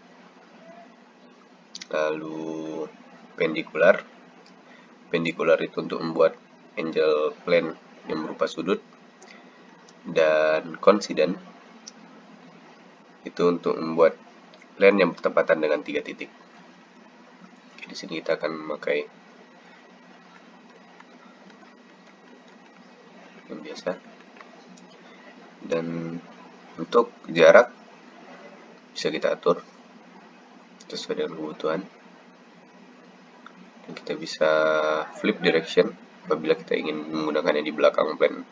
Lalu pendikular. Pendikular itu untuk membuat angle plane yang berupa sudut. Dan coincident itu untuk membuat plane yang bertepatan dengan 3 titik. Oke, di sini kita akan memakai yang biasa. Dan untuk jarak bisa kita atur sesuai dengan kebutuhan. Dan kita bisa flip direction apabila kita ingin menggunakannya di belakang plane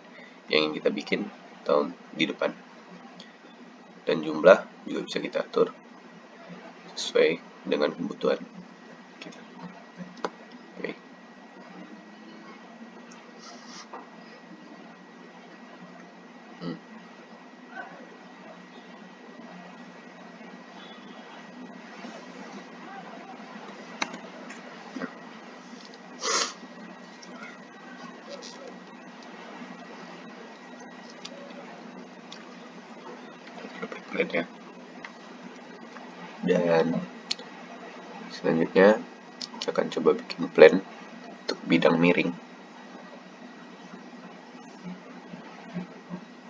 yang ingin kita bikin atau di depan. Dan jumlah juga bisa kita atur sesuai dengan kebutuhan kita. Oke. Ya. Dan selanjutnya kita akan coba bikin plane untuk bidang miring.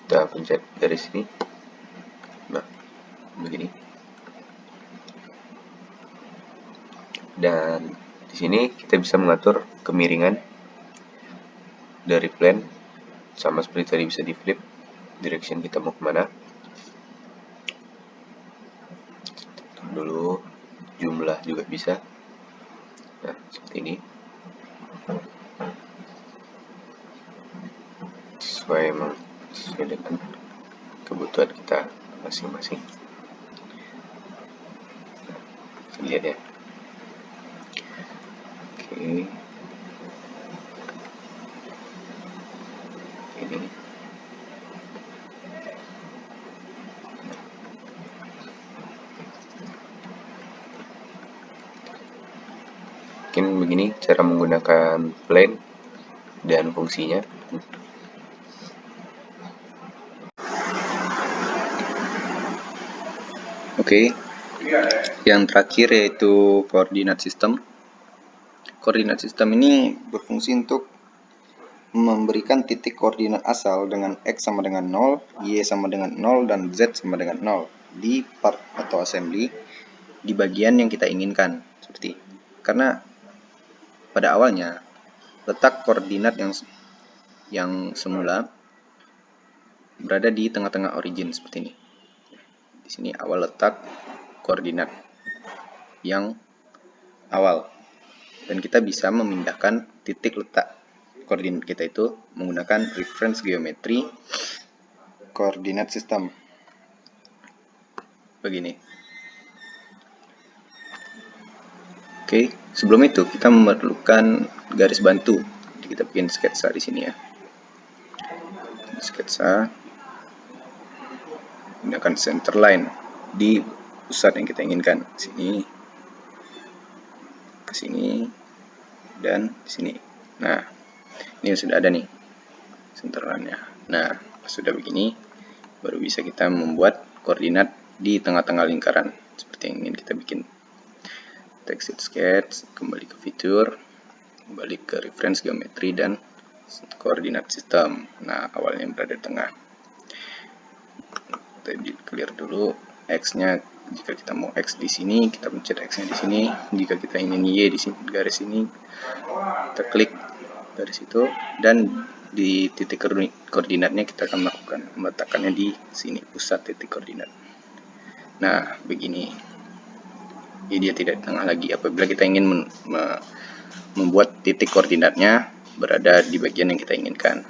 Kita pencet garis ini. Nah, begini. Dan di sini kita bisa mengatur kemiringan dari plane, sama seperti tadi bisa di flip direction kita mau kemana. Dulu jumlah juga bisa. Nah, seperti ini. Sesuai dengan kebutuhan kita masing-masing. Lihat ya. Oke. Ini. Mungkin begini cara menggunakan plane dan fungsinya. Oke, yang terakhir yaitu koordinat sistem. Koordinat sistem ini berfungsi untuk memberikan titik koordinat asal dengan X sama dengan 0, Y sama dengan 0, dan Z sama dengan 0 di part atau assembly di bagian yang kita inginkan. Seperti karena pada awalnya letak koordinat yang semula berada di tengah-tengah origin seperti ini. Di sini awal letak koordinat yang awal, dan kita bisa memindahkan titik letak koordinat kita itu menggunakan reference geometry koordinat sistem. Begini. Oke, sebelum itu kita memerlukan garis bantu. Jadi kita bikin sketsa di sini ya. Sketsa gunakan center line di pusat yang kita inginkan, sini, ke sini, dan di sini. Nah, ini sudah ada nih center line-nya. Nah, sudah begini, baru bisa kita membuat koordinat di tengah-tengah lingkaran seperti yang ingin kita bikin. Text sketch, kembali ke fitur, kembali ke reference geometry dan koordinat sistem. Nah, awalnya berada di tengah. Kita clear dulu X-nya. Jika kita mau X di sini, kita pencet X-nya di sini. Jika kita ingin Y di sini, garis ini, kita klik garis itu, dan di titik koordinatnya kita akan meletakkannya di sini, pusat titik koordinat. Nah, begini. Jadi dia tidak di tengah lagi. Apabila kita ingin membuat titik koordinatnya berada di bagian yang kita inginkan,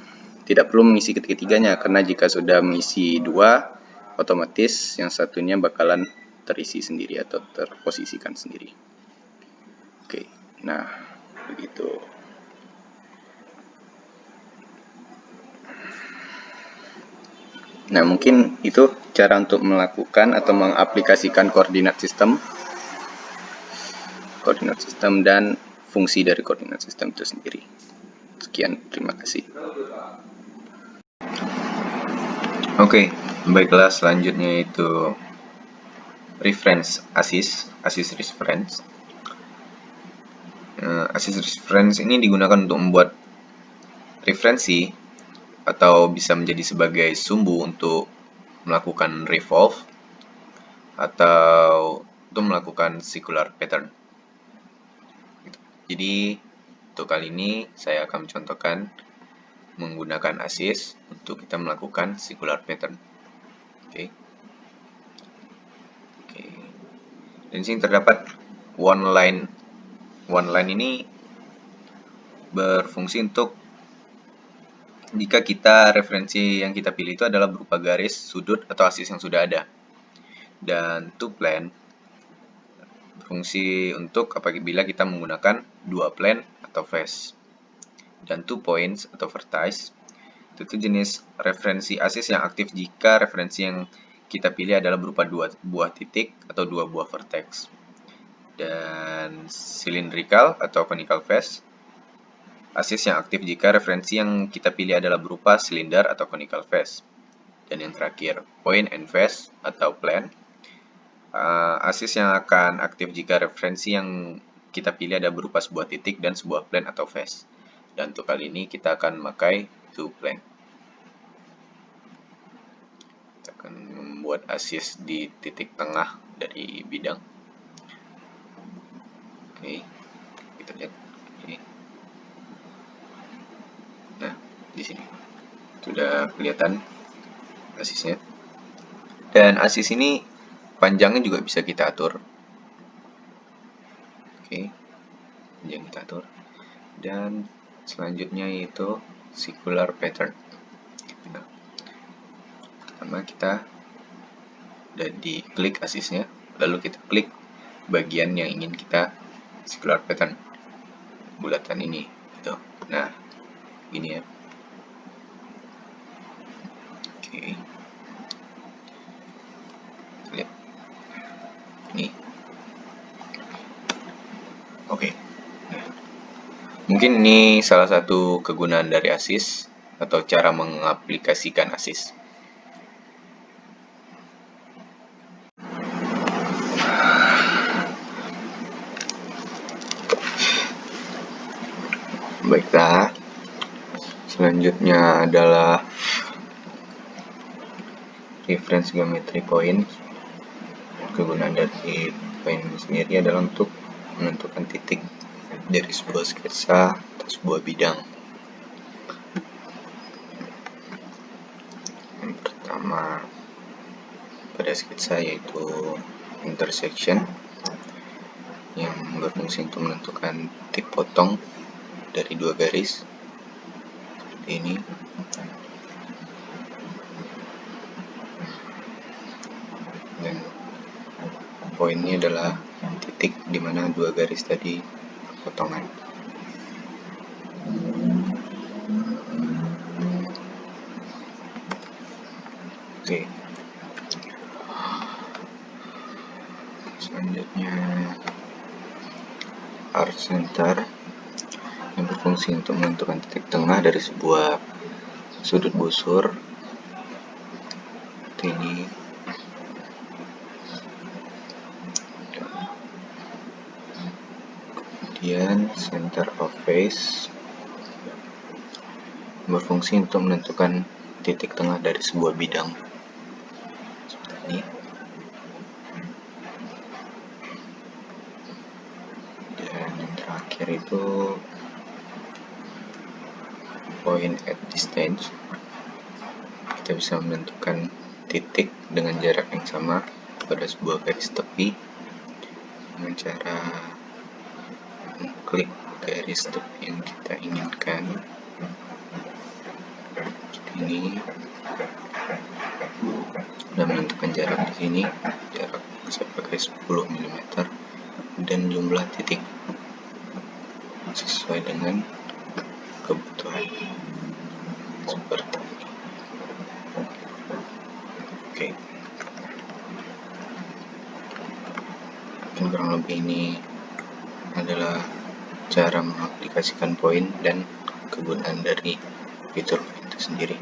tidak perlu mengisi ketiganya, karena jika sudah mengisi dua, otomatis yang satunya bakalan terisi sendiri atau terposisikan sendiri. Oke, nah begitu. Nah, mungkin itu cara untuk melakukan atau mengaplikasikan koordinat sistem dan fungsi dari koordinat sistem itu sendiri. Sekian, terima kasih. Oke, baiklah, selanjutnya itu reference ASIS reference. ASIS reference ini digunakan untuk membuat referensi atau bisa menjadi sebagai sumbu untuk melakukan revolve atau untuk melakukan circular pattern. Jadi untuk kali ini saya akan mencontohkan menggunakan ASIS untuk kita melakukan circular pattern. Oke. Dan di sini terdapat one line. One line ini berfungsi untuk jika kita referensi yang kita pilih itu adalah berupa garis, sudut, atau ASIS yang sudah ada. Dan two plane berfungsi untuk apabila kita menggunakan dua plane atau face. Dan 2 points atau vertice itu jenis referensi ASIS yang aktif jika referensi yang kita pilih adalah berupa dua buah titik atau dua buah vertex. Dan cylindrical atau conical face ASIS yang aktif jika referensi yang kita pilih adalah berupa silinder atau conical face. Dan yang terakhir, point and face atau plane ASIS yang akan aktif jika referensi yang kita pilih ada berupa sebuah titik dan sebuah plane atau face. Dan untuk kali ini kita akan memakai toPlan. Kita akan membuat asis di titik tengah dari bidang. Oke, kita lihat. Oke. Nah, di sini sudah kelihatan asisnya. Dan asis ini panjangnya juga bisa kita atur. Oke, panjang kita atur. Dan selanjutnya yaitu circular pattern. Nah, pertama kita udah diklik asisnya, lalu kita klik bagian yang ingin kita circular pattern, bulatan ini gitu. Nah, gini ya. Oke, lihat ini. Oke, nah, mungkin ini salah satu kegunaan dari asis atau cara mengaplikasikan asis. Baiklah, selanjutnya adalah reference geometry point. Kegunaan dari point sendiri adalah untuk menentukan titik dari sebuah sketsa atau sebuah bidang. Yang pertama pada sketsa yaitu intersection, yang berfungsi untuk menentukan titik potong dari dua garis seperti ini. Dan poin ini adalah titik di mana dua garis tadi potongan. Oke. Selanjutnya arc center, yang berfungsi untuk menentukan titik tengah dari sebuah sudut busur seperti ini. Kemudian center of face, berfungsi untuk menentukan titik tengah dari sebuah bidang seperti ini. Dan yang terakhir itu point at distance. Kita bisa menentukan titik dengan jarak yang sama pada sebuah garis tepi dengan cara mengklik garis tepi yang kita inginkan seperti ini, dan menentukan jarak di sini, jarak saya pakai 10 mm, dan jumlah titik sesuai dengan kebutuhan seperti ini. Oke, mungkin kurang lebih ini adalah cara mengaplikasikan poin dan kegunaan dari fitur itu sendiri.